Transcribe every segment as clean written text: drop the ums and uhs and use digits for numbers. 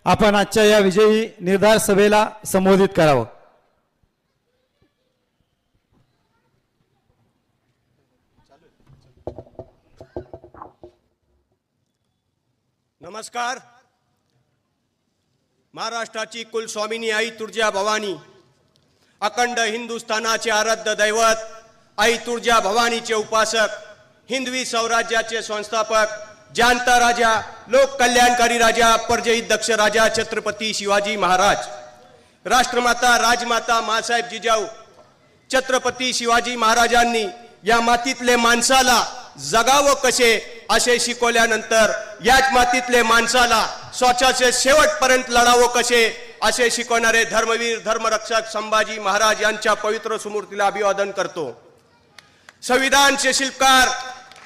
आपण आजच्या या विजयी निर्धार सभेला संबोधित करावं। नमस्कार। महाराष्ट्राची कुलस्वामिनी आई तुळजा भवानी, अखंड हिंदुस्थानाचे आराध्य दैवत आई तुळजा भवानीचे उपासक, हिंदवी स्वराज्याचे संस्थापक, जानता राजा, लोक कल्याणकारी राजा, परजयी दक्ष राजा छत्रपती शिवाजी महाराज, राष्ट्रमाता राजमाता मासाहेब जिजाऊ छत्रपती शिवाजी महाराजांनी या मातीतले माणसाला जगावं कसे असे शिकवल्यानंतर याच मातीतले माणसाला स्वतःचे शेवटपर्यंत लढावं कसे असे शिकवणारे धर्मवीर धर्मरक्षक संभाजी महाराज यांच्या पवित्र सुमूर्तीला अभिवादन करतो। संविधानचे शिल्पकार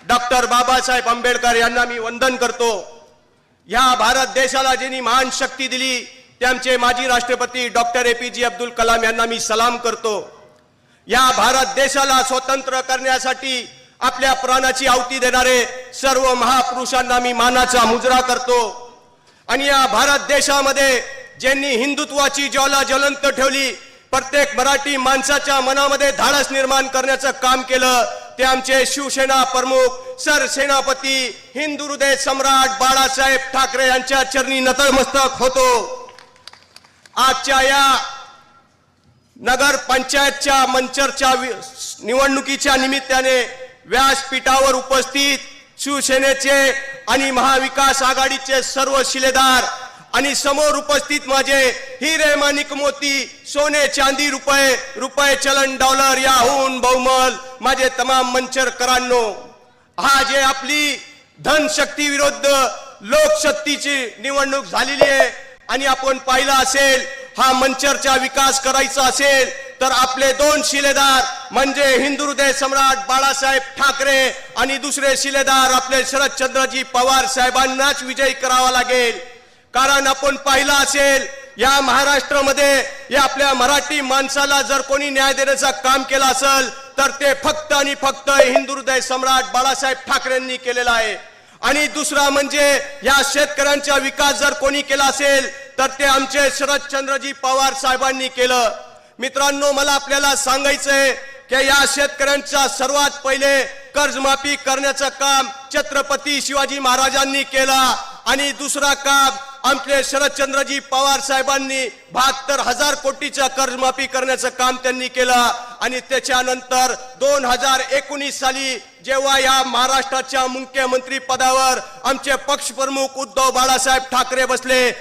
डॉक्टर बाबासाहेब आंबेडकर यांना मी वंदन करतो। या भारत देशाला ज्यांनी महान शक्ती दिली त्यांचे माजी राष्ट्रपती डॉक्टर APJ अब्दुल कलाम यांना मी सलाम करतो। या भारत देशाला स्वतंत्र करण्यासाठी आपल्या प्राणाची आहुती देणारे सर्व महापुरुषांना मी मानाचा मुजरा करतो। आणि या भारत देशामध्ये ज्यांनी हिंदुत्वाची ज्वाला ज्वलंत ठेवली, प्रत्येक मराठी माणसाच्या मनामध्ये धाडस निर्माण करण्याचं काम केलं, ते आमचे शिवसेना प्रमुख सरसेनापती हिंदू हृदय सम्राट बाळासाहेब ठाकरे यांच्या चरणी नतमस्तक होतो। आजच्या या नगर पंचायतच्या मंचरच्या निवडणुकीच्या निमित्ताने व्यासपीठावर उपस्थित शिवसेनेचे आणि महाविकास आघाडीचे सर्व शिलेदार आणि समोर उपस्थित माझे हिरे माणिक मोती सोने चांदी रुपये चलन डॉलर याहून बहुमल माझे तमाम मंचरकरांनो, हा जे आपली धनशक्ती विरुद्ध लोकशक्तीची निवडणूक झालेली आहे आणि आपण पाहिलं असेल, हा मंचरचा विकास करायचा असेल तर आपले दोन शिलेदार म्हणजे हिंदू हृदय सम्राट बाळासाहेब ठाकरे आणि दुसरे शिलेदार आपले शरदचंद्रजी पवार साहेबांनाच विजयी करावा लागेल। कारण आपण पाहिलं असेल, या महाराष्ट्रामध्ये या आपल्या मराठी माणसाला जर कोणी न्याय देण्याचं काम केलं असेल तर ते फक्त आणि फक्त हिंदू हृदय सम्राट बाळासाहेब ठाकरेंनी केलेला आहे। आणि दुसरा म्हणजे या शेतकऱ्यांचा विकास जर कोणी केला असेल तर ते आमचे शरदचंद्रजी पवार साहेबांनी केलं। मित्रांनो, मला आपल्याला सांगायचंय की या शेतकऱ्यांचा सर्वात पहिले कर्जमाफी करण्याचं काम छत्रपती शिवाजी महाराजांनी केला आणि दुसरा काम आमचे शरदचंद्रजी पवार साहेबांनी 72,000 कोटीचं कर्जमाफी करण्याचं काम त्यांनी केलं। आणि त्याच्यानंतर 2019 साली जेव्हा या महाराष्ट्राच्या मुख्यमंत्री पदावर आमचे पक्षप्रमुख उद्धव बाळासाहेब ठाकरे बसले,